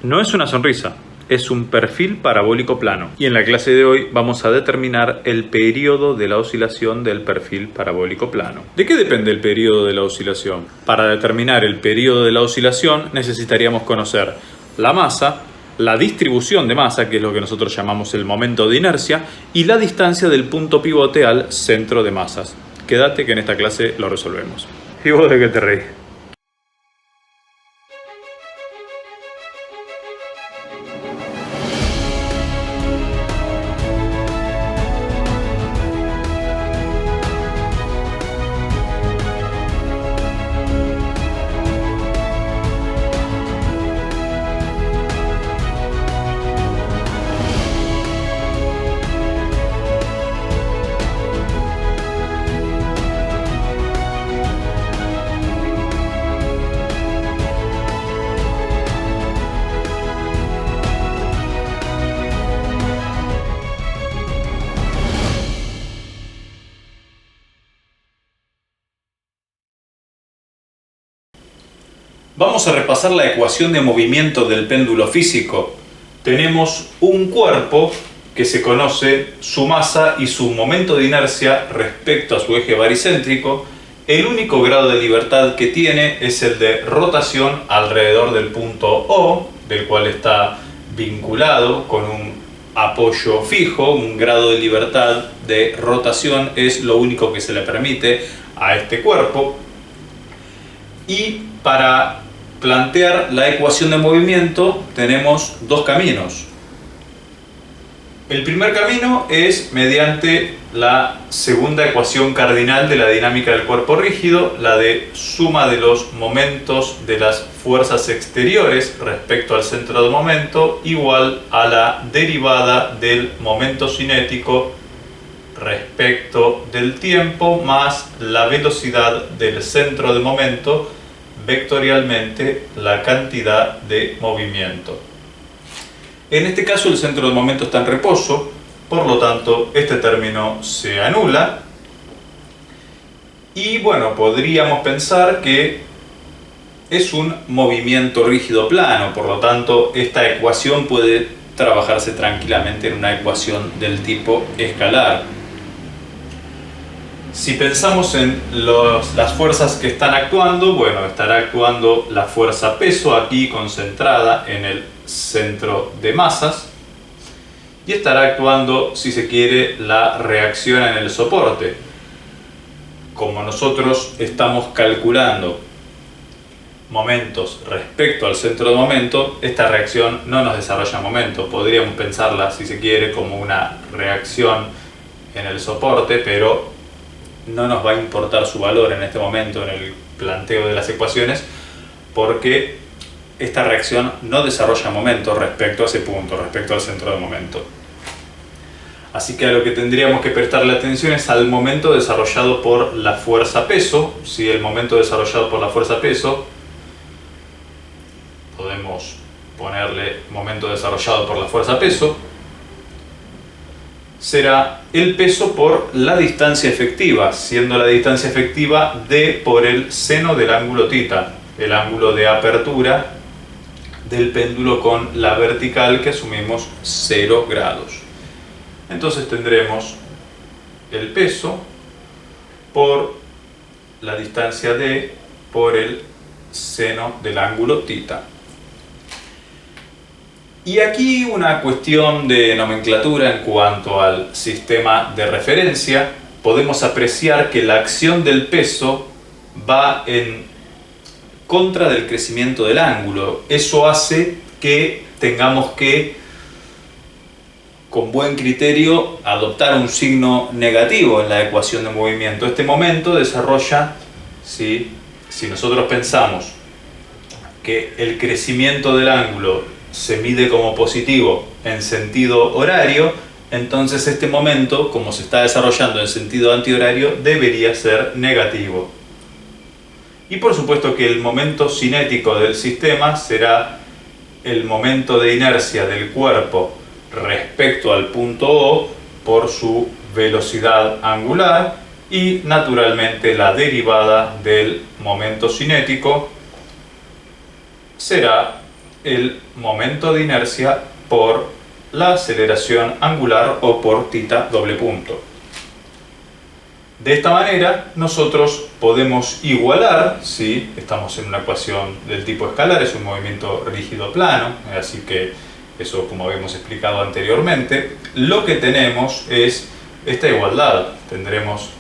No es una sonrisa, es un perfil parabólico plano. Y en la clase de hoy vamos a determinar el periodo de la oscilación del perfil parabólico plano. ¿De qué depende el periodo de la oscilación? Para determinar el periodo de la oscilación necesitaríamos conocer la masa, la distribución de masa, que es lo que nosotros llamamos el momento de inercia, y la distancia del punto pivote al centro de masas. Quédate que en esta clase lo resolvemos. ¿Y vos de qué te reís? Vamos a repasar la ecuación de movimiento del péndulo físico. Tenemos un cuerpo que se conoce su masa y su momento de inercia respecto a su eje baricéntrico. El único grado de libertad que tiene es el de rotación alrededor del punto O, del cual está vinculado con un apoyo fijo. Un grado de libertad de rotación es lo único que se le permite a este cuerpo. Y para plantear la ecuación de movimiento tenemos dos caminos. El primer camino es mediante la segunda ecuación cardinal de la dinámica del cuerpo rígido, la de suma de los momentos de las fuerzas exteriores respecto al centro de momento igual a la derivada del momento cinético respecto del tiempo más la velocidad del centro de momento vectorialmente la cantidad de movimiento. En este caso el centro de momento está en reposo, por lo tanto este término se anula. Y bueno, podríamos pensar que es un movimiento rígido plano, por lo tanto esta ecuación puede trabajarse tranquilamente en una ecuación del tipo escalar. Si pensamos en las fuerzas que están actuando, bueno, estará actuando la fuerza peso aquí concentrada en el centro de masas y estará actuando, si se quiere, la reacción en el soporte. Como nosotros estamos calculando momentos respecto al centro de momento, esta reacción no nos desarrolla momento. Podríamos pensarla, si se quiere, como una reacción en el soporte, pero no nos va a importar su valor en este momento en el planteo de las ecuaciones, porque esta reacción no desarrolla momento respecto a ese punto, respecto al centro de momento. Así que a lo que tendríamos que prestarle atención es al momento desarrollado por la fuerza peso. Si el momento desarrollado por la fuerza peso, podemos ponerle momento desarrollado por la fuerza peso, será el peso por la distancia efectiva, siendo la distancia efectiva d por el seno del ángulo θ, el ángulo de apertura del péndulo con la vertical que asumimos 0 grados. Entonces tendremos el peso por la distancia d por el seno del ángulo θ. Y aquí una cuestión de nomenclatura en cuanto al sistema de referencia. Podemos apreciar que la acción del peso va en contra del crecimiento del ángulo. Eso hace que tengamos que, con buen criterio, adoptar un signo negativo en la ecuación de movimiento. Este momento desarrolla, si nosotros pensamos que el crecimiento del ángulo se mide como positivo en sentido horario, entonces este momento, como se está desarrollando en sentido antihorario, debería ser negativo. Y por supuesto que el momento cinético del sistema será el momento de inercia del cuerpo respecto al punto O por su velocidad angular y naturalmente la derivada del momento cinético será el momento de inercia por la aceleración angular o por θ doble punto. De esta manera nosotros podemos igualar, si estamos en una ecuación del tipo escalar, es un movimiento rígido plano, así que eso, como habíamos explicado anteriormente, lo que tenemos es esta igualdad. Tendremos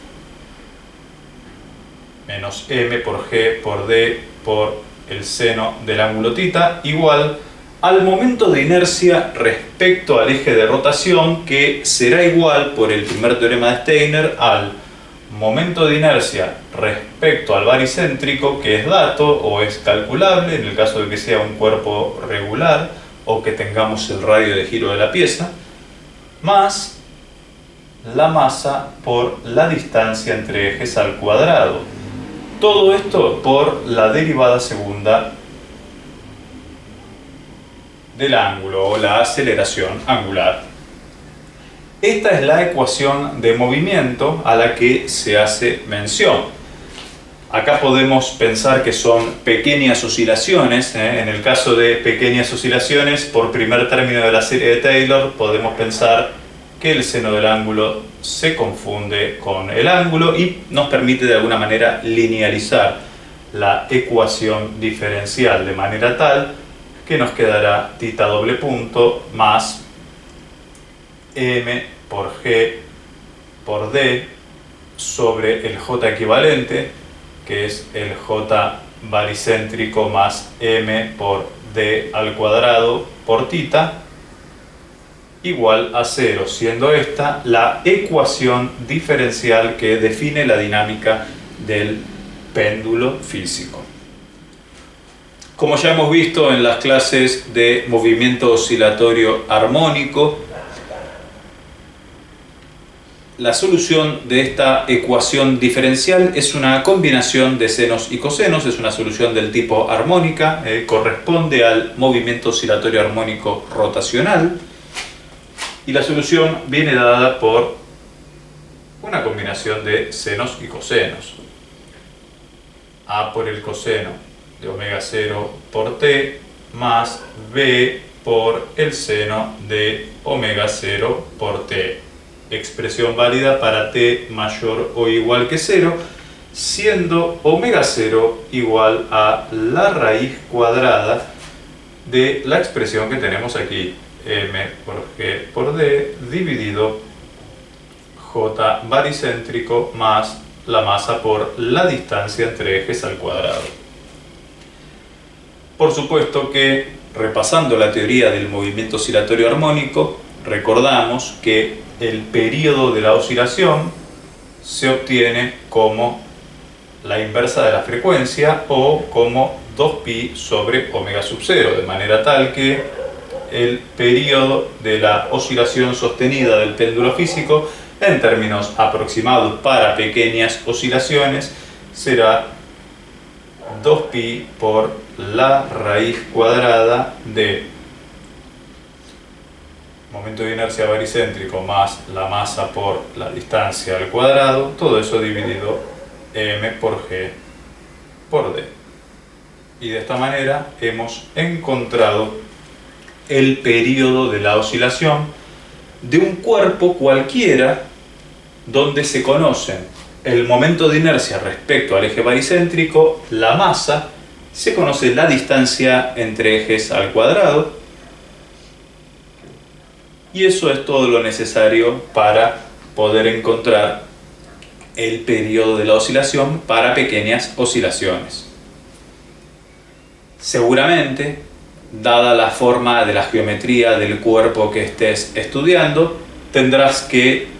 menos m por g por d por el seno del ángulo θ igual al momento de inercia respecto al eje de rotación, que será igual por el primer teorema de Steiner al momento de inercia respecto al baricéntrico, que es dato o es calculable en el caso de que sea un cuerpo regular o que tengamos el radio de giro de la pieza, más la masa por la distancia entre ejes al cuadrado. Todo esto por la derivada segunda del ángulo o la aceleración angular. Esta es la ecuación de movimiento a la que se hace mención. Acá podemos pensar que son pequeñas oscilaciones. En el caso de pequeñas oscilaciones, por primer término de la serie de Taylor, podemos pensar que el seno del ángulo se confunde con el ángulo y nos permite de alguna manera linealizar la ecuación diferencial de manera tal que nos quedará θ doble punto más m por g por d sobre el j equivalente, que es el j baricéntrico más m por d al cuadrado por θ, igual a 0, siendo esta la ecuación diferencial que define la dinámica del péndulo físico. Como ya hemos visto en las clases de movimiento oscilatorio armónico, la solución de esta ecuación diferencial es una combinación de senos y cosenos, es una solución del tipo armónica, corresponde al movimiento oscilatorio armónico rotacional, y la solución viene dada por una combinación de senos y cosenos. A por el coseno de omega 0 por t más b por el seno de omega 0 por t. Expresión válida para t mayor o igual que 0, siendo omega 0 igual a la raíz cuadrada de la expresión que tenemos aquí, m por g por d dividido j baricéntrico más la masa por la distancia entre ejes al cuadrado. Por supuesto que, repasando la teoría del movimiento oscilatorio armónico, recordamos que el período de la oscilación se obtiene como la inversa de la frecuencia o como 2pi sobre omega sub 0, de manera tal que el período de la oscilación sostenida del péndulo físico, en términos aproximados para pequeñas oscilaciones, será 2pi por la raíz cuadrada de momento de inercia baricéntrico más la masa por la distancia al cuadrado, todo eso dividido m por g por d. Y de esta manera hemos encontrado el período de la oscilación de un cuerpo cualquiera donde se conocen el momento de inercia respecto al eje baricéntrico, la masa, se conoce la distancia entre ejes al cuadrado, y eso es todo lo necesario para poder encontrar el periodo de la oscilación para pequeñas oscilaciones. Seguramente, dada la forma de la geometría del cuerpo que estés estudiando, tendrás que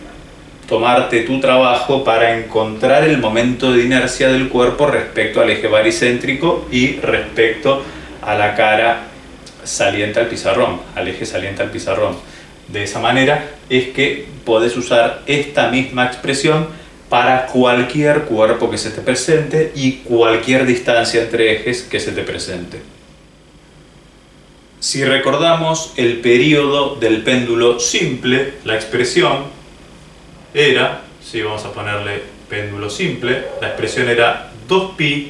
tomarte tu trabajo para encontrar el momento de inercia del cuerpo respecto al eje baricéntrico y respecto a la cara saliente al pizarrón, al eje saliente al pizarrón. De esa manera es que podés usar esta misma expresión para cualquier cuerpo que se te presente y cualquier distancia entre ejes que se te presente. Si recordamos el período del péndulo simple, la expresión era, si vamos a ponerle péndulo simple, la expresión era 2pi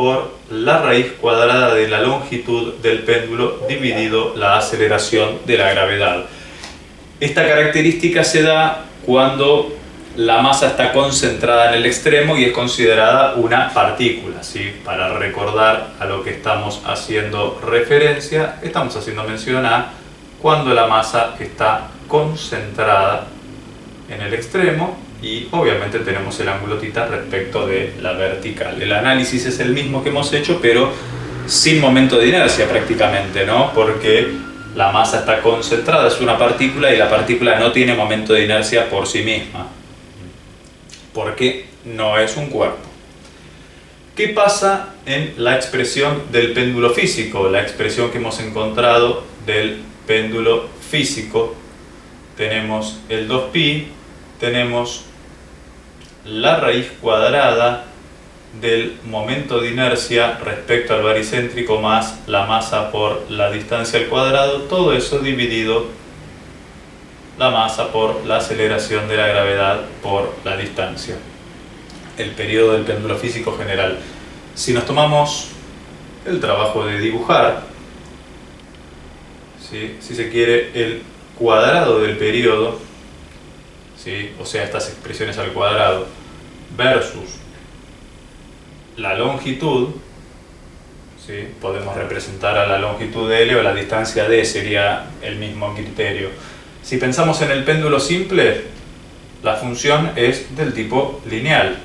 por la raíz cuadrada de la longitud del péndulo dividido la aceleración de la gravedad. Esta característica se da cuando la masa está concentrada en el extremo y es considerada una partícula, ¿sí? Para recordar a lo que estamos haciendo referencia, estamos haciendo mención a cuando la masa está concentrada en el extremo y obviamente tenemos el ángulo θ respecto de la vertical. El análisis es el mismo que hemos hecho, pero sin momento de inercia prácticamente, ¿no? Porque la masa está concentrada, es una partícula y la partícula no tiene momento de inercia por sí misma, porque no es un cuerpo. ¿Qué pasa en la expresión del péndulo físico? La expresión que hemos encontrado del péndulo físico, tenemos el 2pi, tenemos la raíz cuadrada del momento de inercia respecto al baricéntrico más la masa por la distancia al cuadrado, todo eso dividido la masa por la aceleración de la gravedad por la distancia. El periodo del péndulo físico general. Si nos tomamos el trabajo de dibujar, ¿sí? Si se quiere, el cuadrado del periodo, ¿sí? O sea, estas expresiones al cuadrado, versus la longitud, ¿sí? Podemos representar a la longitud de L o la distancia D, sería el mismo criterio. Si pensamos en el péndulo simple, la función es del tipo lineal,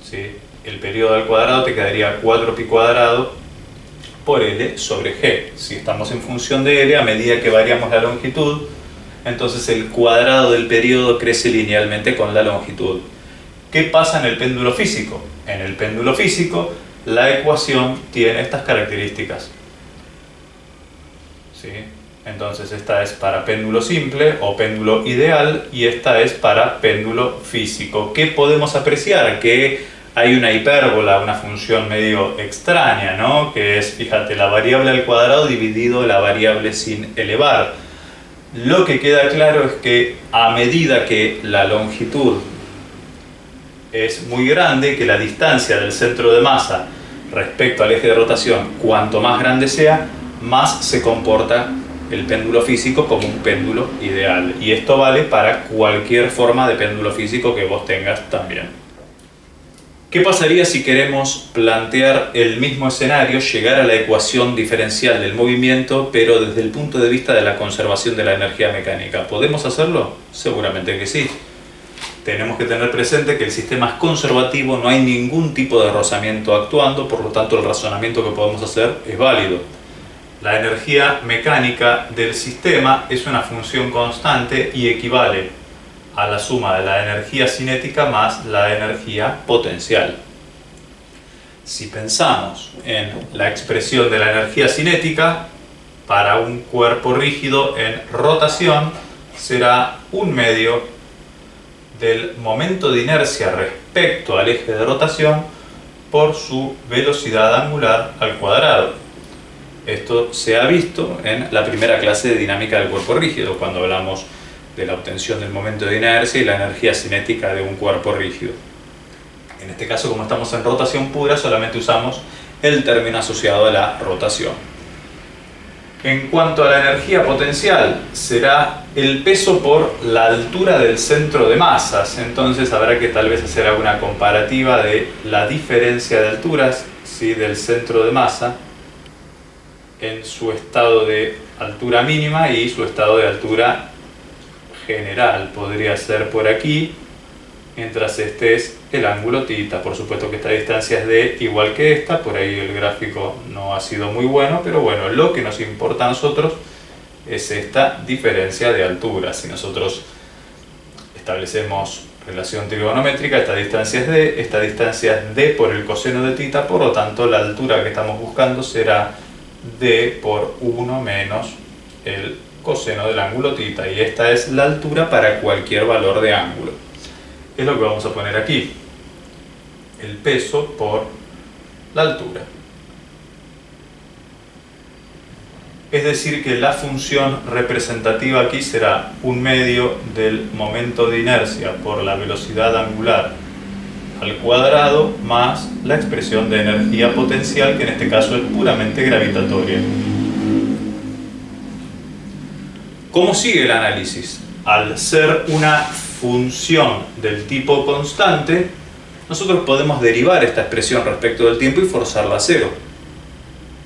¿sí? El periodo al cuadrado te quedaría 4pi cuadrado por L sobre G. Si estamos en función de L, a medida que variamos la longitud, entonces el cuadrado del periodo crece linealmente con la longitud. ¿Qué pasa en el péndulo físico? En el péndulo físico, la ecuación tiene estas características, ¿sí? Entonces esta es para péndulo simple o péndulo ideal y esta es para péndulo físico. ¿Qué podemos apreciar? Que hay una hipérbola, una función medio extraña, ¿no? Que es, fíjate, la variable al cuadrado dividido la variable sin elevar. Lo que queda claro es que a medida que la longitud es muy grande, que la distancia del centro de masa respecto al eje de rotación, cuanto más grande sea, más se comporta el péndulo físico como un péndulo ideal. Y esto vale para cualquier forma de péndulo físico que vos tengas también. ¿Qué pasaría si queremos plantear el mismo escenario, llegar a la ecuación diferencial del movimiento, pero desde el punto de vista de la conservación de la energía mecánica? ¿Podemos hacerlo? Seguramente que sí. Tenemos que tener presente que el sistema es conservativo, no hay ningún tipo de rozamiento actuando, por lo tanto el razonamiento que podemos hacer es válido. La energía mecánica del sistema es una función constante y equivale a la suma de la energía cinética más la energía potencial. Si pensamos en la expresión de la energía cinética para un cuerpo rígido en rotación, será 1/2 del momento de inercia respecto al eje de rotación por su velocidad angular al cuadrado. Esto se ha visto en la primera clase de dinámica del cuerpo rígido, cuando hablamos de la obtención del momento de inercia y la energía cinética de un cuerpo rígido. En este caso, como estamos en rotación pura, solamente usamos el término asociado a la rotación. En cuanto a la energía potencial, será el peso por la altura del centro de masas. Entonces habrá que tal vez hacer alguna comparativa de la diferencia de alturas, ¿sí?, del centro de masa en su estado de altura mínima y su estado de altura general. Podría ser por aquí, mientras este es el ángulo θ. Por supuesto que esta distancia es d igual que esta, por ahí el gráfico no ha sido muy bueno, pero bueno, lo que nos importa a nosotros es esta diferencia de altura. Si nosotros establecemos relación trigonométrica, esta distancia es d, esta distancia es d por el coseno de θ, por lo tanto la altura que estamos buscando será d por 1 menos el coseno del ángulo θ, y esta es la altura para cualquier valor de ángulo. Es lo que vamos a poner aquí, el peso por la altura. Es decir que la función representativa aquí será 1/2 del momento de inercia por la velocidad angular al cuadrado más la expresión de energía potencial, que en este caso es puramente gravitatoria. ¿Cómo sigue el análisis? Al ser una función del tipo constante, nosotros podemos derivar esta expresión respecto del tiempo y forzarla a cero.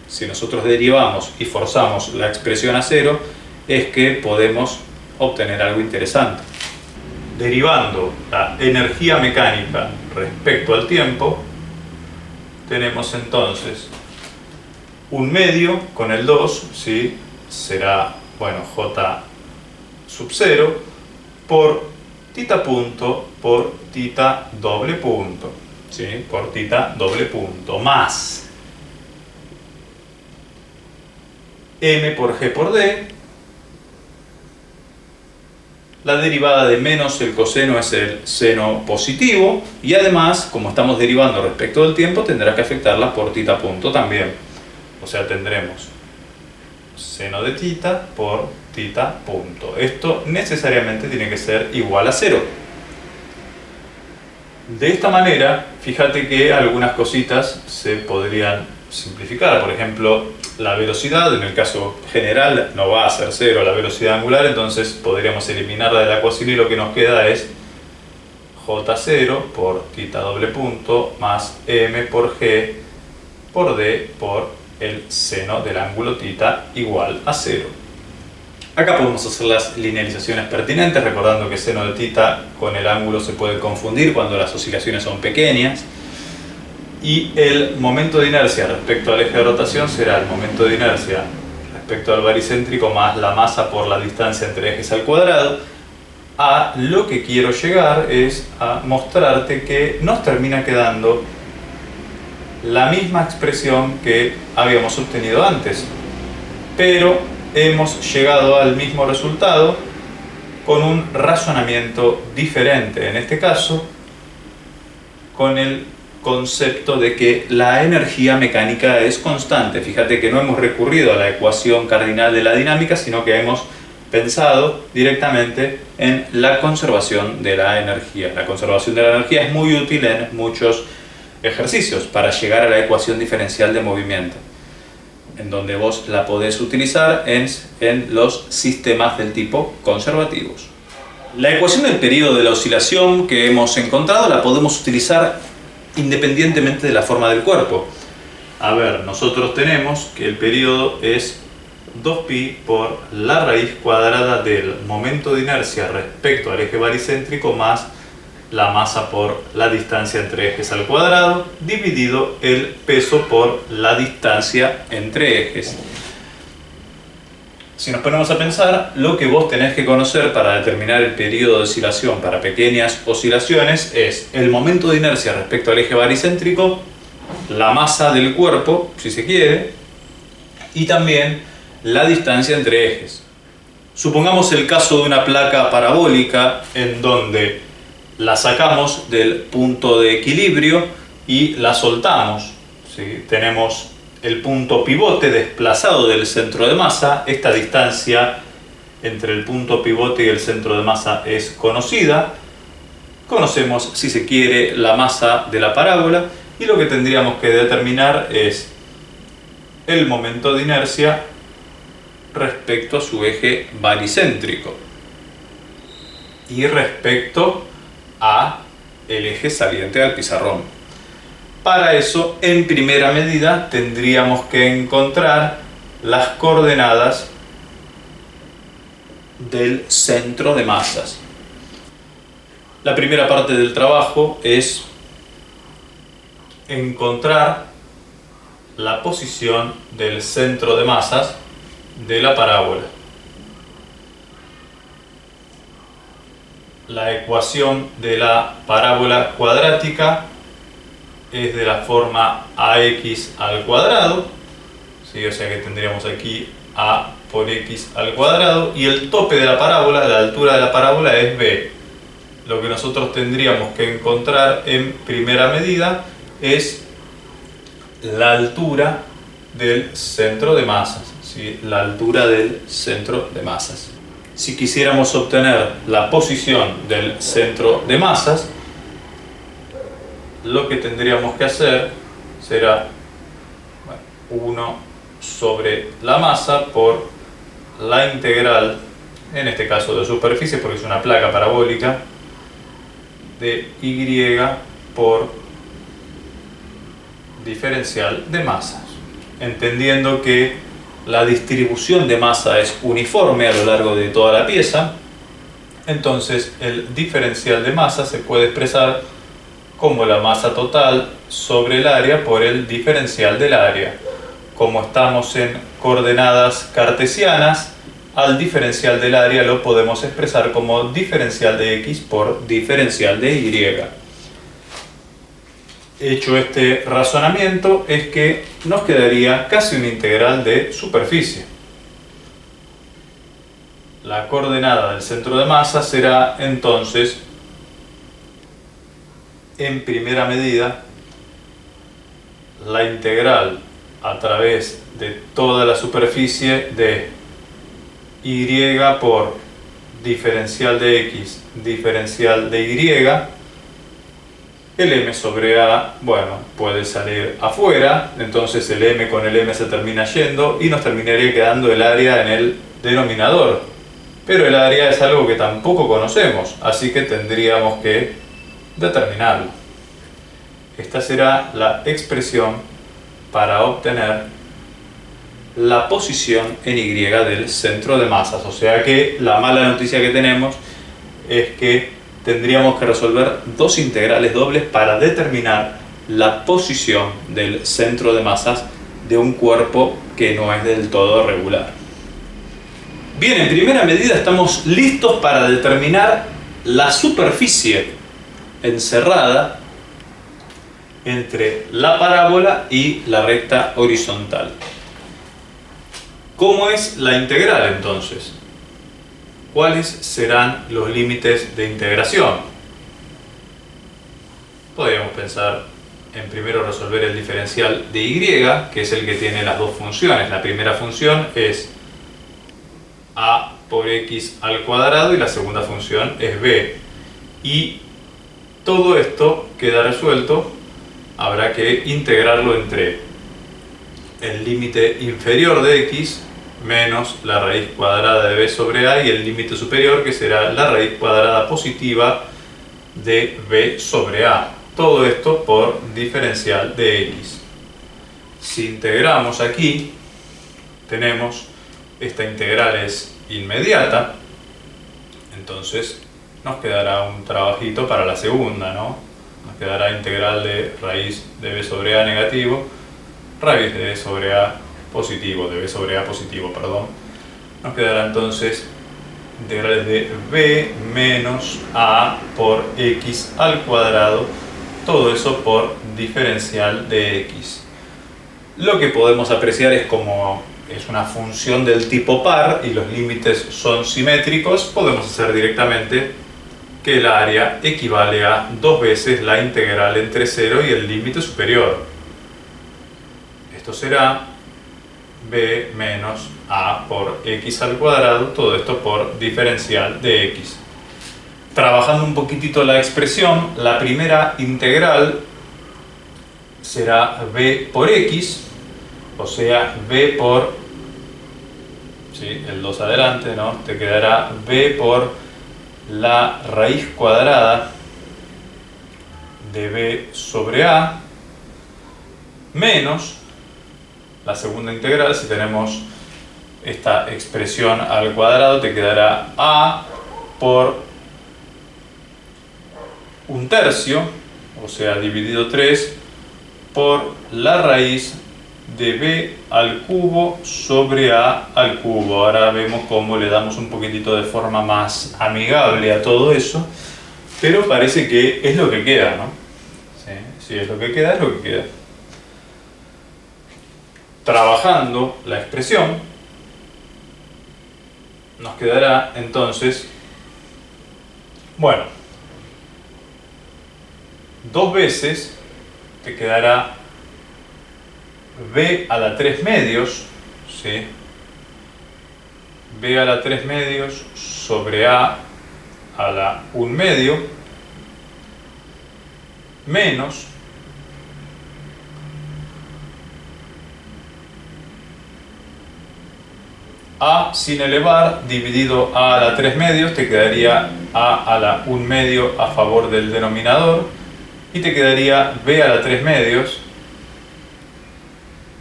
Si nosotros derivamos y forzamos la expresión a cero, es que podemos obtener algo interesante. Derivando la energía mecánica respecto al tiempo, tenemos entonces un medio con el 2, ¿sí? Será, bueno, J sub 0 por tita punto por tita doble punto, ¿sí? Por tita doble punto, más m por g por d. La derivada de menos el coseno es el seno positivo, y además, como estamos derivando respecto del tiempo, tendrá que afectarla por tita punto también. O sea, tendremos seno de tita por tita punto. Esto necesariamente tiene que ser igual a 0. De esta manera, fíjate que algunas cositas se podrían simplificar. Por ejemplo, la velocidad, en el caso general, no va a ser 0 la velocidad angular, entonces podríamos eliminarla de la ecuación y lo que nos queda es J0 por tita doble punto más m por g por d por el seno del ángulo tita igual a 0. Acá podemos hacer las linealizaciones pertinentes, recordando que seno de tita con el ángulo se puede confundir cuando las oscilaciones son pequeñas. Y el momento de inercia respecto al eje de rotación será el momento de inercia respecto al baricéntrico más la masa por la distancia entre ejes al cuadrado. A lo que quiero llegar es a mostrarte que nos termina quedando la misma expresión que habíamos obtenido antes, pero hemos llegado al mismo resultado con un razonamiento diferente, en este caso con el concepto de que la energía mecánica es constante. Fíjate que no hemos recurrido a la ecuación cardinal de la dinámica, sino que hemos pensado directamente en la conservación de la energía. La conservación de la energía es muy útil en muchos ejercicios para llegar a la ecuación diferencial de movimiento, en donde vos la podés utilizar en los sistemas del tipo conservativos. La ecuación del periodo de la oscilación que hemos encontrado la podemos utilizar independientemente de la forma del cuerpo. A ver, nosotros tenemos que el periodo es 2pi por la raíz cuadrada del momento de inercia respecto al eje baricéntrico más la masa por la distancia entre ejes al cuadrado, dividido el peso por la distancia entre ejes. Si nos ponemos a pensar, lo que vos tenés que conocer para determinar el periodo de oscilación para pequeñas oscilaciones es el momento de inercia respecto al eje baricéntrico, la masa del cuerpo, si se quiere, y también la distancia entre ejes. Supongamos el caso de una placa parabólica en donde la sacamos del punto de equilibrio y la soltamos, ¿sí? Tenemos el punto pivote desplazado del centro de masa. Esta distancia entre el punto pivote y el centro de masa es conocida. Conocemos, si se quiere, la masa de la parábola, y lo que tendríamos que determinar es el momento de inercia respecto a su eje baricéntrico y respecto a el eje saliente al pizarrón. Para eso, en primera medida, tendríamos que encontrar las coordenadas del centro de masas. La primera parte del trabajo es encontrar la posición del centro de masas de la parábola. La ecuación de la parábola cuadrática es de la forma ax al cuadrado, ¿sí? O sea que tendríamos aquí a por x al cuadrado, y el tope de la parábola, la altura de la parábola, es b. Lo que nosotros tendríamos que encontrar en primera medida es la altura del centro de masas, ¿sí? La altura del centro de masas. Si quisiéramos obtener la posición del centro de masas, lo que tendríamos que hacer será 1 sobre la masa por la integral, en este caso de superficie porque es una placa parabólica, de y por diferencial de masas, entendiendo que la distribución de masa es uniforme a lo largo de toda la pieza. Entonces el diferencial de masa se puede expresar como la masa total sobre el área por el diferencial del área. Como estamos en coordenadas cartesianas, al diferencial del área lo podemos expresar como diferencial de x por diferencial de y. Hecho este razonamiento, es que nos quedaría casi una integral de superficie. La coordenada del centro de masa será entonces, en primera medida, la integral a través de toda la superficie de y por diferencial de x, diferencial de y. El m sobre a, bueno, puede salir afuera, entonces el m con el m se termina yendo y nos terminaría quedando el área en el denominador. Pero el área es algo que tampoco conocemos, así que tendríamos que determinarlo. Esta será la expresión para obtener la posición en y del centro de masas. O sea que la mala noticia que tenemos es que tendríamos que resolver dos integrales dobles para determinar la posición del centro de masas de un cuerpo que no es del todo regular. Bien, en primera medida estamos listos para determinar la superficie encerrada entre la parábola y la recta horizontal. ¿Cómo es la integral entonces? ¿Cuáles serán los límites de integración? Podríamos pensar en primero resolver el diferencial de y, que es el que tiene las dos funciones. La primera función es a por x al cuadrado y la segunda función es b. Y todo esto queda resuelto. Habrá que integrarlo entre el límite inferior de x menos la raíz cuadrada de b sobre a y el límite superior, que será la raíz cuadrada positiva de b sobre a. Todo esto por diferencial de x. Si integramos aquí, tenemos, esta integral es inmediata, entonces nos quedará un trabajito para la segunda, ¿no? Nos quedará integral de raíz de b sobre a negativo, raíz de b sobre a positivo, de b sobre a positivo, perdón. Nos quedará entonces integrales de b menos a por x al cuadrado, todo eso por diferencial de x. Lo que podemos apreciar es como es una función del tipo par y los límites son simétricos, podemos hacer directamente que el área equivale a 2 veces la integral entre 0 y el límite superior. Esto será b menos a por x al cuadrado, todo esto por diferencial de x. Trabajando un poquitito la expresión, la primera integral será b por x, o sea, b por, ¿sí? El 2 adelante, ¿no? Te quedará b por la raíz cuadrada de b sobre a menos la segunda integral. Si tenemos esta expresión al cuadrado, te quedará a por un tercio, o sea, dividido 3 por la raíz de b al cubo sobre a al cubo. Ahora vemos cómo le damos un poquitito de forma más amigable a todo eso, pero parece que es lo que queda, ¿no? Sí, sí, es lo que queda, es lo que queda. Trabajando la expresión, nos quedará entonces, bueno, 2 veces te quedará b a la 3 medios, ¿sí? B a la 3 medios sobre a la 1 medio menos a sin elevar dividido a la 3 medios, te quedaría a la 1 medio a favor del denominador y te quedaría b a la 3 medios.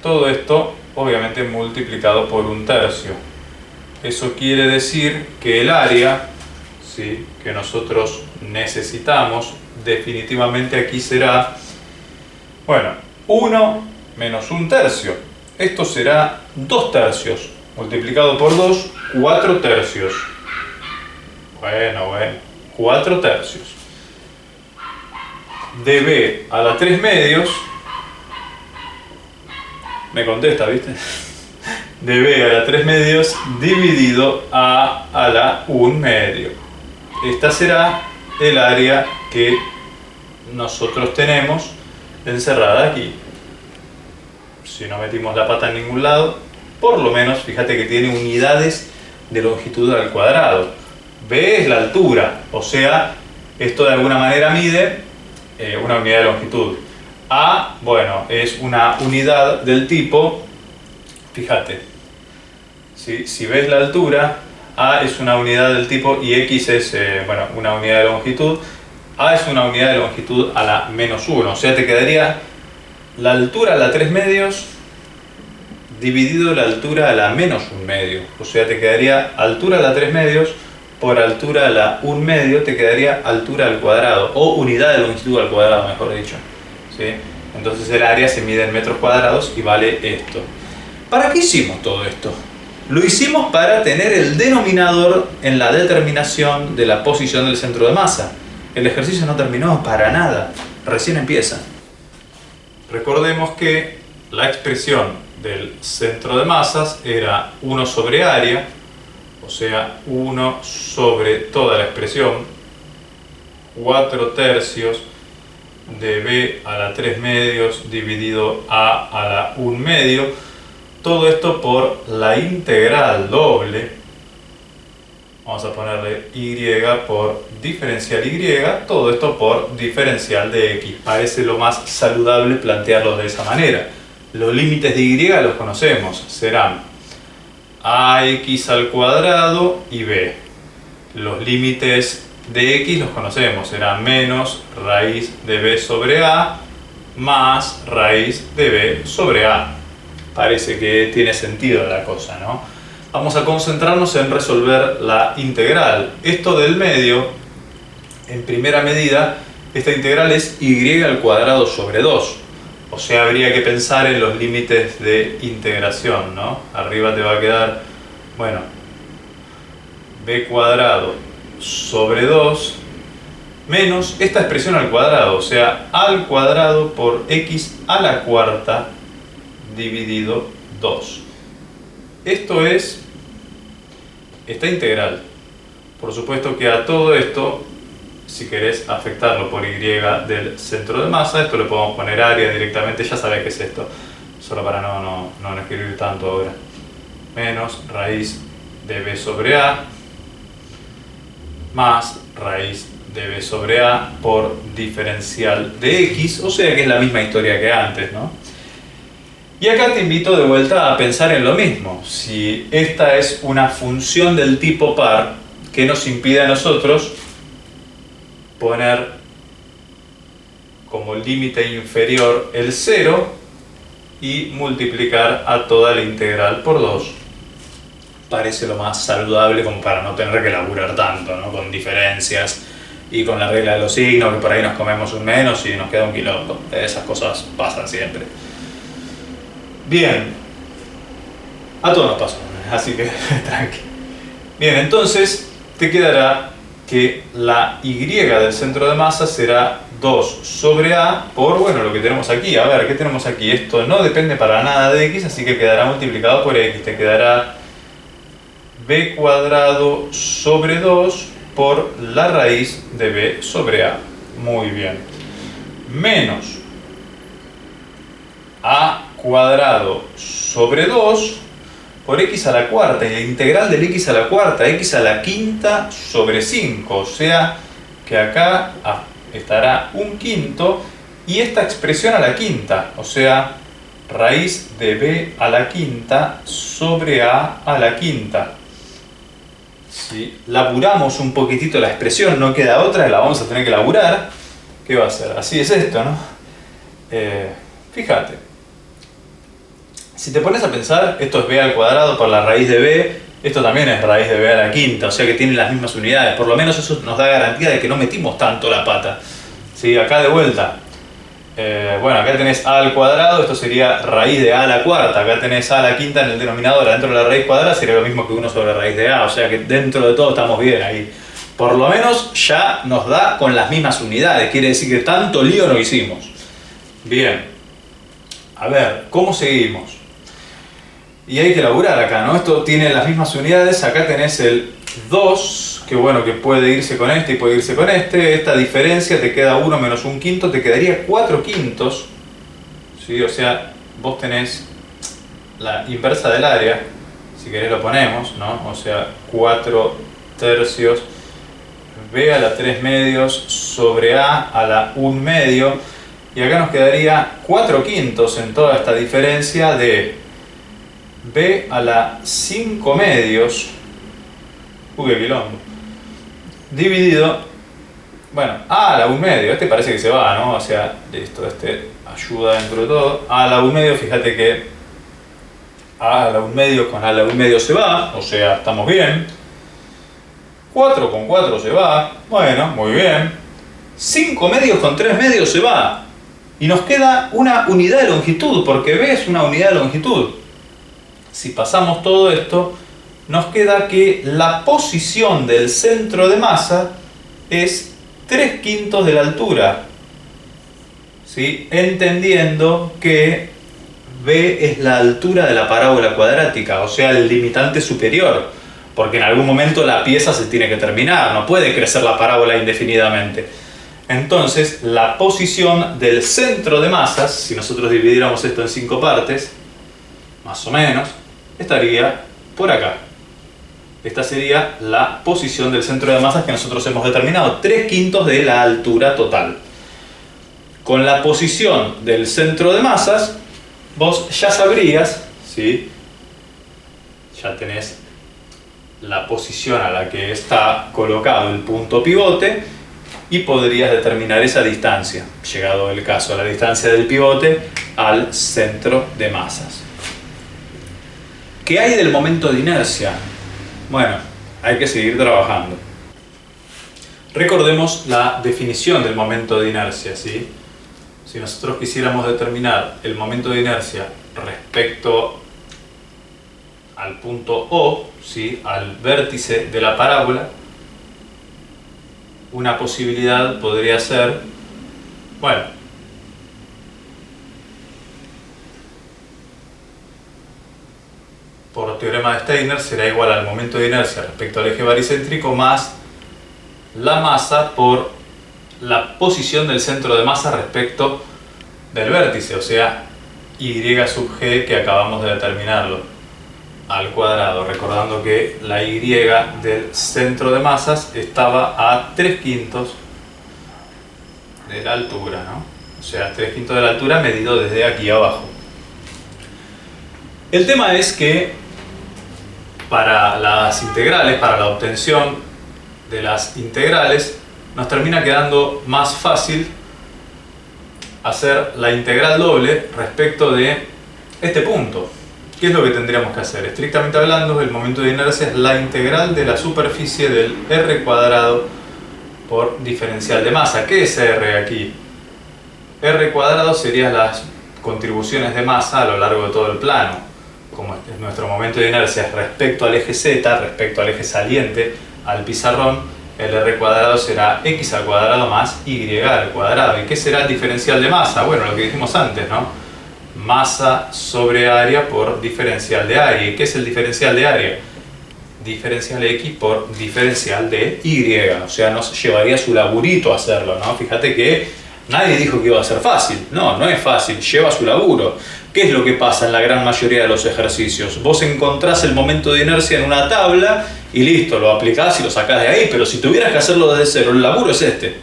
Todo esto obviamente multiplicado por 1/3. Eso quiere decir que el área, ¿sí?, que nosotros necesitamos definitivamente aquí será, bueno, 1 menos 1/3. Esto será 2/3. Multiplicado por 2, 4/3. Bueno, 4/3. De b a la 3 medios, me contesta, ¿viste? De b a la 3 medios dividido a la 1 medio. Esta será el área que nosotros tenemos encerrada aquí. Si no metimos la pata en ningún lado, por lo menos fíjate que tiene unidades de longitud al cuadrado. B es la altura, o sea, esto de alguna manera mide una unidad de longitud. A, bueno, es una unidad del tipo, fíjate, si ves la altura, A es una unidad del tipo y X es, bueno, una unidad de longitud. A es una unidad de longitud a la -1, o sea, te quedaría la altura a la 3 medios dividido la altura a la -1 medio, o sea, te quedaría altura a la 3 medios por altura a la 1 medio, te quedaría altura al cuadrado, o unidad de longitud al cuadrado, mejor dicho, ¿sí? Entonces el área se mide en metros cuadrados y vale esto. ¿Para qué hicimos todo esto? Lo hicimos para tener el denominador en la determinación de la posición del centro de masa. El ejercicio no terminó para nada, recién empieza. Recordemos que la expresión del centro de masas era 1 sobre área, o sea, 1 sobre toda la expresión, 4/3 de b a la 3 medios dividido a la 1 medio, todo esto por la integral doble, vamos a ponerle y por diferencial y, todo esto por diferencial de x. Parece lo más saludable plantearlo de esa manera. Los límites de y los conocemos, serán ax al cuadrado y b. Los límites de x los conocemos, serán menos raíz de b sobre a más raíz de b sobre a. Parece que tiene sentido la cosa, ¿no? Vamos a concentrarnos en resolver la integral. Esto del medio, en primera medida, esta integral es y al cuadrado sobre 2. O sea, habría que pensar en los límites de integración, ¿no? Arriba te va a quedar, bueno, b cuadrado sobre 2 menos esta expresión al cuadrado, o sea, al cuadrado por x a la cuarta dividido 2. Esto es esta integral. Por supuesto que a todo esto, si querés afectarlo por y del centro de masa, esto le podemos poner área directamente, ya sabés qué es esto, solo para no escribir tanto ahora. Menos raíz de b sobre a más raíz de b sobre a por diferencial de x, o sea que es la misma historia que antes, ¿no? Y acá te invito de vuelta a pensar en lo mismo. Si esta es una función del tipo par, ¿qué nos impide a nosotros poner como límite inferior el 0 y multiplicar a toda la integral por 2? Parece lo más saludable como para no tener que laburar tanto, ¿no? Con diferencias y con la regla de los signos, que por ahí nos comemos un menos y nos queda un quilombo. Esas cosas pasan siempre. Bien, a todos nos pasó, así que tranqui. Bien, entonces te quedará que la y del centro de masa será 2 sobre a por, bueno, lo que tenemos aquí. A ver, ¿qué tenemos aquí? Esto no depende para nada de x, así que quedará multiplicado por x. Te quedará b cuadrado sobre 2 por la raíz de b sobre a. Muy bien. Menos a cuadrado sobre 2 por x a la cuarta, y la integral del x a la cuarta, x a la quinta sobre 5, o sea que acá estará un quinto y esta expresión a la quinta, o sea, raíz de b a la quinta sobre a la quinta. Si laburamos un poquitito la expresión, no queda otra, la vamos a tener que laburar. ¿Qué va a ser? Así es esto, ¿no? Fíjate. Si te pones a pensar, esto es b al cuadrado por la raíz de b, esto también es raíz de b a la quinta, o sea que tienen las mismas unidades. Por lo menos eso nos da garantía de que no metimos tanto la pata. ¿Sí? Acá de vuelta. Bueno, acá tenés a al cuadrado, esto sería raíz de a a la cuarta. Acá tenés a la quinta en el denominador, dentro de la raíz cuadrada sería lo mismo que 1 sobre raíz de a, o sea que dentro de todo estamos bien ahí. Por lo menos ya nos da con las mismas unidades, quiere decir que tanto lío no hicimos. Bien, a ver, ¿cómo seguimos? Y hay que laburar acá, ¿no? Esto tiene las mismas unidades, acá tenés el 2, que bueno, que puede irse con este y puede irse con este. Esta diferencia te queda 1 menos 1 quinto, te quedaría 4 quintos. ¿Sí? O sea, vos tenés la inversa del área, si querés lo ponemos, ¿no? O sea, 4 tercios b a la 3 medios sobre a la 1 medio. Y acá nos quedaría 4 quintos en toda esta diferencia de b a la 5 medios, qué quilombo, dividido, bueno, a la 1 medio, este parece que se va, ¿no? O sea, listo, este ayuda dentro de todo. A la 1 medio, fíjate que a la 1 medio con a la 1 medio se va, o sea, estamos bien. 4 con 4 se va, bueno, muy bien. 5 medios con 3 medios se va. Y nos queda una unidad de longitud, porque b es una unidad de longitud. Si pasamos todo esto, nos queda que la posición del centro de masa es 3 quintos de la altura. ¿Sí? Entendiendo que b es la altura de la parábola cuadrática, o sea, el limitante superior. Porque en algún momento la pieza se tiene que terminar, no puede crecer la parábola indefinidamente. Entonces, la posición del centro de masas, si nosotros dividiéramos esto en 5 partes, más o menos, estaría por acá. Esta sería la posición del centro de masas que nosotros hemos determinado, 3 quintos de la altura total. Con la posición del centro de masas, vos ya sabrías, ¿sí? Ya tenés la posición a la que está colocado el punto pivote y podrías determinar esa distancia, llegado el caso, la distancia del pivote al centro de masas. ¿Qué hay del momento de inercia? Bueno, hay que seguir trabajando. Recordemos la definición del momento de inercia, ¿sí? Si nosotros quisiéramos determinar el momento de inercia respecto al punto O, ¿sí? Al vértice de la parábola, una posibilidad podría ser, bueno, por teorema de Steiner será igual al momento de inercia respecto al eje baricéntrico más la masa por la posición del centro de masa respecto del vértice, o sea, y sub g que acabamos de determinarlo al cuadrado, recordando que la y del centro de masas estaba a 3 quintos de la altura, ¿no? O sea, 3 quintos de la altura medido desde aquí abajo. El tema es que para las integrales, para la obtención de las integrales, nos termina quedando más fácil hacer la integral doble respecto de este punto. ¿Qué es lo que tendríamos que hacer? Estrictamente hablando, el momento de inercia es la integral de la superficie del r cuadrado por diferencial de masa. ¿Qué es r aquí? R cuadrado serían las contribuciones de masa a lo largo de todo el plano. Como es nuestro momento de inercia respecto al eje z, respecto al eje saliente, al pizarrón, el r cuadrado será x al cuadrado más y al cuadrado. ¿Y qué será el diferencial de masa? Bueno, lo que dijimos antes, ¿no? Masa sobre área por diferencial de área. ¿Y qué es el diferencial de área? Diferencial x por diferencial de y. O sea, nos llevaría su laburito hacerlo, ¿no? Fíjate que nadie dijo que iba a ser fácil. No, no es fácil, lleva su laburo. ¿Qué es lo que pasa en la gran mayoría de los ejercicios? Vos encontrás el momento de inercia en una tabla y listo, lo aplicás y lo sacás de ahí, pero si tuvieras que hacerlo desde cero, el laburo es este.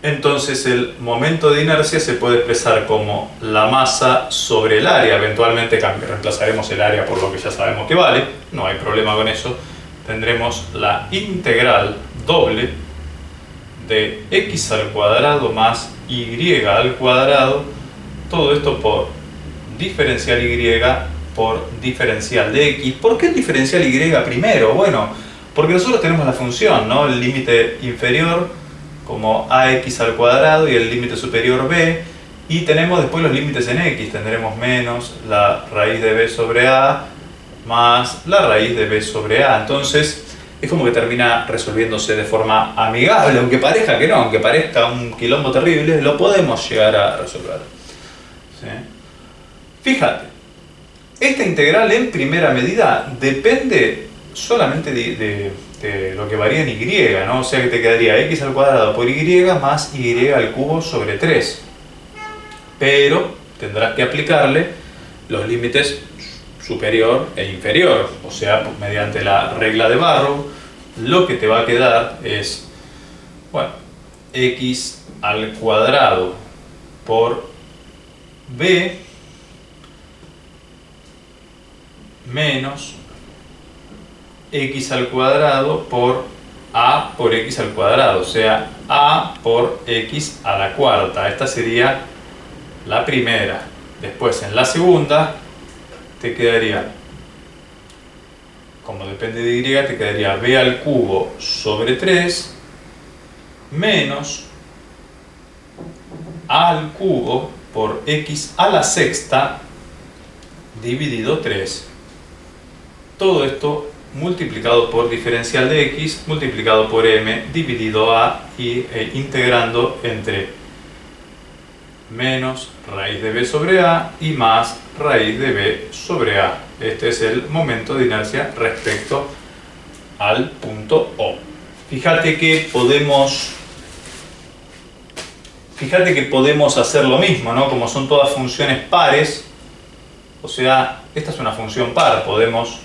Entonces el momento de inercia se puede expresar como la masa sobre el área. Eventualmente reemplazaremos el área por lo que ya sabemos que vale, no hay problema con eso. Tendremos la integral doble de x al cuadrado más y al cuadrado, todo esto por diferencial y por diferencial de x. ¿Por qué el diferencial y primero? Bueno, porque nosotros tenemos la función, ¿no? El límite inferior como ax al cuadrado y el límite superior b, y tenemos después los límites en x. Tendremos menos la raíz de b sobre a más la raíz de b sobre a. Entonces es como que termina resolviéndose de forma amigable, aunque parezca que no, aunque parezca un quilombo terrible, lo podemos llegar a resolver. ¿Sí? Fíjate, esta integral en primera medida depende solamente de lo que varía en y, ¿no? O sea que te quedaría x al cuadrado por y más y al cubo sobre 3. Pero tendrás que aplicarle los límites superior e inferior. O sea, pues, mediante la regla de Barrow, lo que te va a quedar es, bueno, x al cuadrado por b menos x al cuadrado por a por x al cuadrado, o sea, a por x a la cuarta. Esta sería la primera. Después, en la segunda, te quedaría, como depende de y, te quedaría b al cubo sobre 3 menos a al cubo por x a la sexta dividido 3. Todo esto multiplicado por diferencial de x multiplicado por m dividido a e integrando entre menos raíz de b sobre a y más raíz de b sobre a. Este es el momento de inercia respecto al punto O. Fíjate que podemos hacer lo mismo, ¿no? Como son todas funciones pares, o sea, esta es una función par, podemos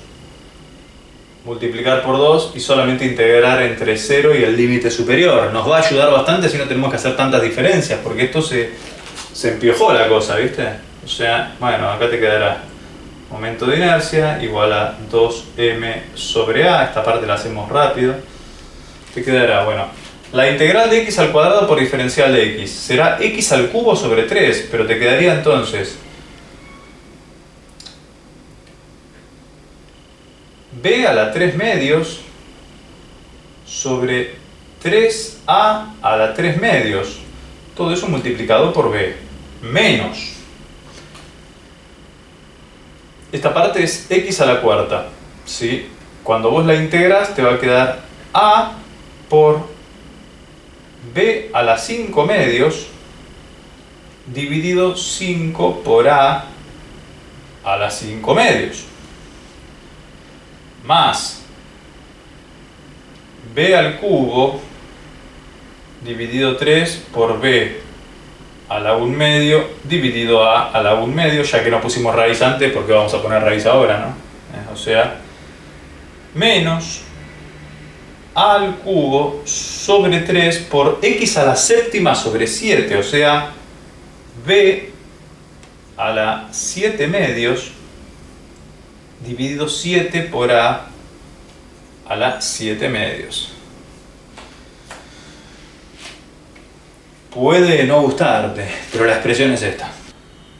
multiplicar por 2 y solamente integrar entre 0 y el límite superior. Nos va a ayudar bastante si no tenemos que hacer tantas diferencias, porque esto se empiojó la cosa, ¿viste? O sea, bueno, acá te quedará momento de inercia igual a 2m sobre a. Esta parte la hacemos rápido. Te quedará, bueno, la integral de x al cuadrado por diferencial de x será x al cubo sobre 3, pero te quedaría entonces b a la 3 medios sobre 3a a la 3 medios. Todo eso multiplicado por b. Menos. Esta parte es x a la cuarta. ¿Sí? Cuando vos la integras te va a quedar a por b a la 5 medios dividido 5 por a la 5 medios. Más b al cubo dividido 3 por b a la 1 medio dividido a la 1 medio, ya que no pusimos raíz antes, porque vamos a poner raíz ahora, ¿no? O sea, menos a al cubo sobre 3 por x a la séptima sobre 7, o sea, b a la 7 medios dividido 7 por a la 7 medios. Puede no gustarte, pero la expresión es esta.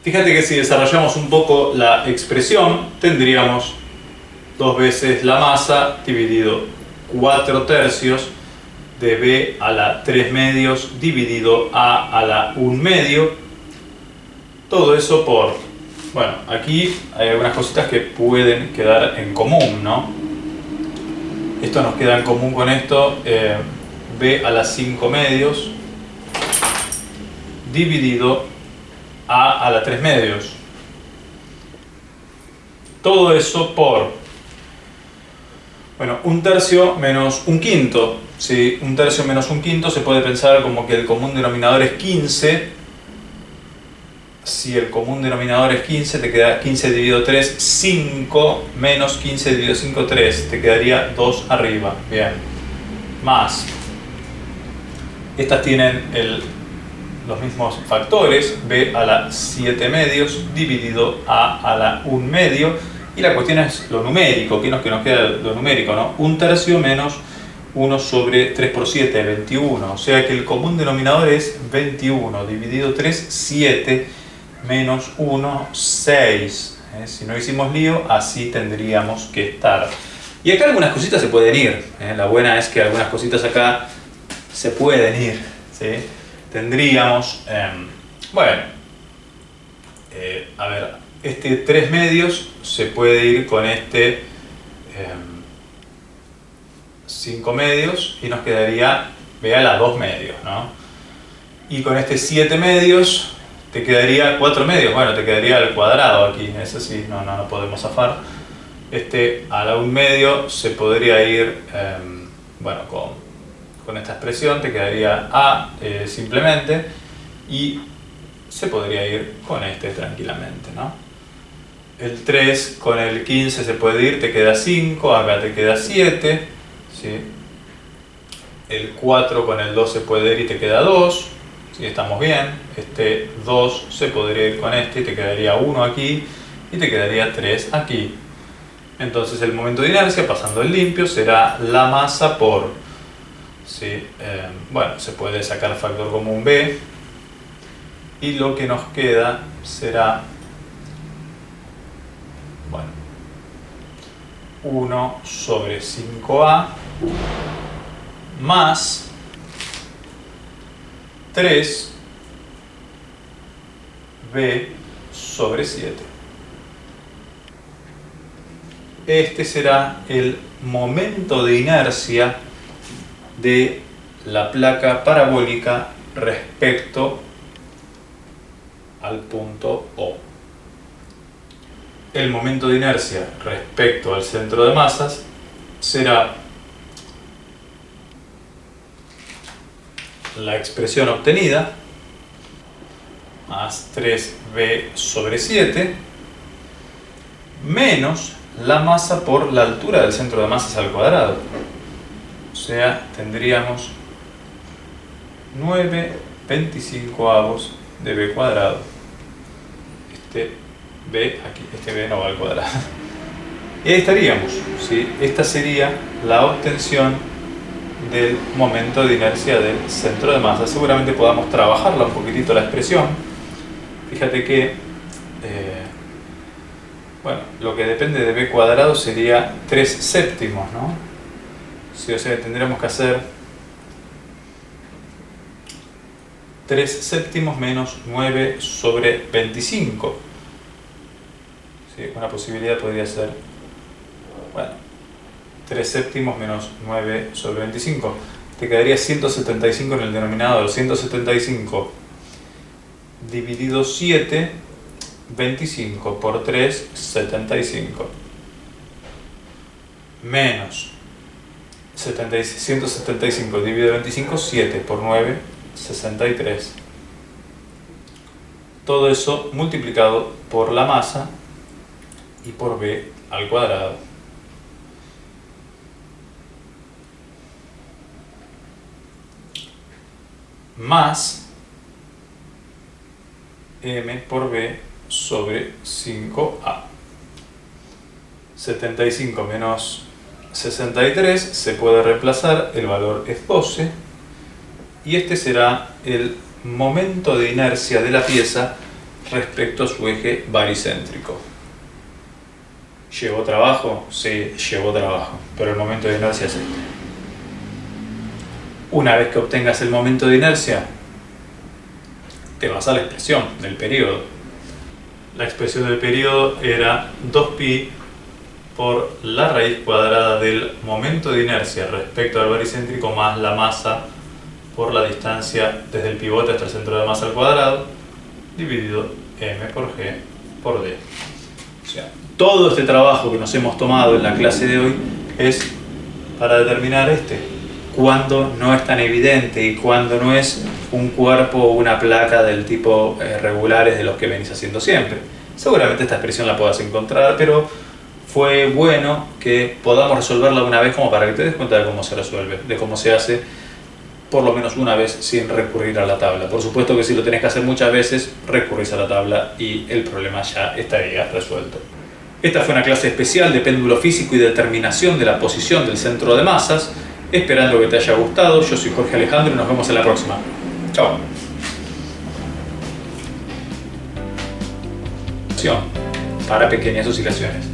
Fíjate que si desarrollamos un poco la expresión, tendríamos 2 veces la masa dividido 4 tercios de b a la 3 medios dividido a la 1 medio. Todo eso por... Bueno, aquí hay algunas cositas que pueden quedar en común, ¿no? Esto nos queda en común con esto, b a la 5 medios dividido a la 3 medios. Todo eso por, bueno, 1/3 menos 1/5. ¿Sí? 1/3 menos 1/5 se puede pensar como que el común denominador es 15. Si el común denominador es 15, te queda 15 dividido 3, 5, menos 15 dividido 5, 3. Te quedaría 2 arriba. Bien. Más Estas tienen los mismos factores, b a la 7 medios dividido a la 1 medio, y la cuestión es lo numérico. ¿Qué nos queda lo numérico, no? 1/3 menos 1 sobre 3 por 7, 21. O sea que el común denominador es 21 dividido 3, 7, menos 1, 6. Si no hicimos lío, así tendríamos que estar. Y acá algunas cositas se pueden ir. La buena es que algunas cositas acá se pueden ir, ¿sí? Tendríamos, a ver, este 3 medios se puede ir con este 5 medios y nos quedaría b a la 2 medios, ¿no? Y con este 7 medios te quedaría 4 medios, bueno, te quedaría al cuadrado aquí, eso sí, no podemos zafar. Este a la 1 medio se podría ir, bueno, con esta expresión te quedaría a simplemente, y se podría ir con este tranquilamente, ¿no? El 3 con el 15 se puede ir, te queda 5, acá te queda 7, ¿sí? El 4 con el 2 se puede ir y te queda 2, ¿sí? Estamos bien. Este 2 se podría ir con este y te quedaría 1 aquí y te quedaría 3 aquí. Entonces el momento de inercia, pasando el limpio, será la masa por, ¿sí? Bueno, se puede sacar factor común b, y lo que nos queda será, bueno, 1 sobre 5a más 3b sobre 7. Este será el momento de inercia de la placa parabólica respecto al punto O. El momento de inercia respecto al centro de masas será la expresión obtenida más 3b sobre 7 menos la masa por la altura del centro de masas al cuadrado. O sea, tendríamos 9/25 de b cuadrado. Este b aquí, este b no va al cuadrado. Y ahí estaríamos, ¿sí? Esta sería la obtención del momento de inercia del centro de masa. Seguramente podamos trabajarla un poquitito la expresión. Fíjate que bueno, lo que depende de b cuadrado sería 3 séptimos, ¿no? Sí, o sea, tendríamos que hacer 3 séptimos menos 9 sobre 25. ¿Sí? Una posibilidad podría ser, bueno, 3 séptimos menos 9 sobre 25. Te quedaría 175 en el denominador. 175 dividido 7, 25 por 3, 75. Menos 175 dividido 25, 7 por 9, 63. Todo eso multiplicado por la masa y por b al cuadrado. Más m por b sobre 5a. 75 menos 63 se puede reemplazar, el valor es 12, y este será el momento de inercia de la pieza respecto a su eje baricéntrico. ¿Llevó trabajo? Sí, llevó trabajo, pero el momento de inercia es este. Una vez que obtengas el momento de inercia, te vas a la expresión del periodo. La expresión del periodo era 2pi por la raíz cuadrada del momento de inercia respecto al baricéntrico más la masa por la distancia desde el pivote hasta el centro de masa al cuadrado, dividido m por g por d. O sea, todo este trabajo que nos hemos tomado en la clase de hoy es para determinar cuando no es tan evidente y cuando no es un cuerpo o una placa del tipo regulares de los que venís haciendo siempre. Seguramente esta expresión la puedas encontrar, pero fue bueno que podamos resolverla una vez como para que te des cuenta de cómo se resuelve, de cómo se hace por lo menos una vez sin recurrir a la tabla. Por supuesto que si lo tenés que hacer muchas veces, recurrís a la tabla y el problema ya estaría resuelto. Esta fue una clase especial de péndulo físico y determinación de la posición del centro de masas. Esperando que te haya gustado, yo soy Jorge Alejandro y nos vemos en la próxima. Chao. Para pequeñas oscilaciones.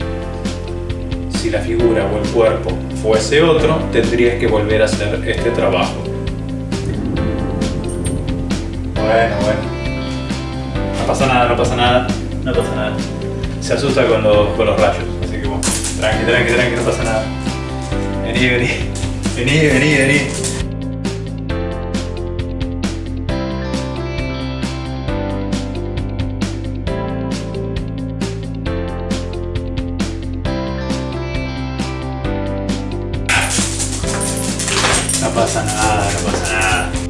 Si la figura o el cuerpo fuese otro, tendrías que volver a hacer este trabajo. Bueno. No pasa nada, no pasa nada. Se asusta con los rayos. Así que bueno, tranqui, no pasa nada. Vení. No pasa nada.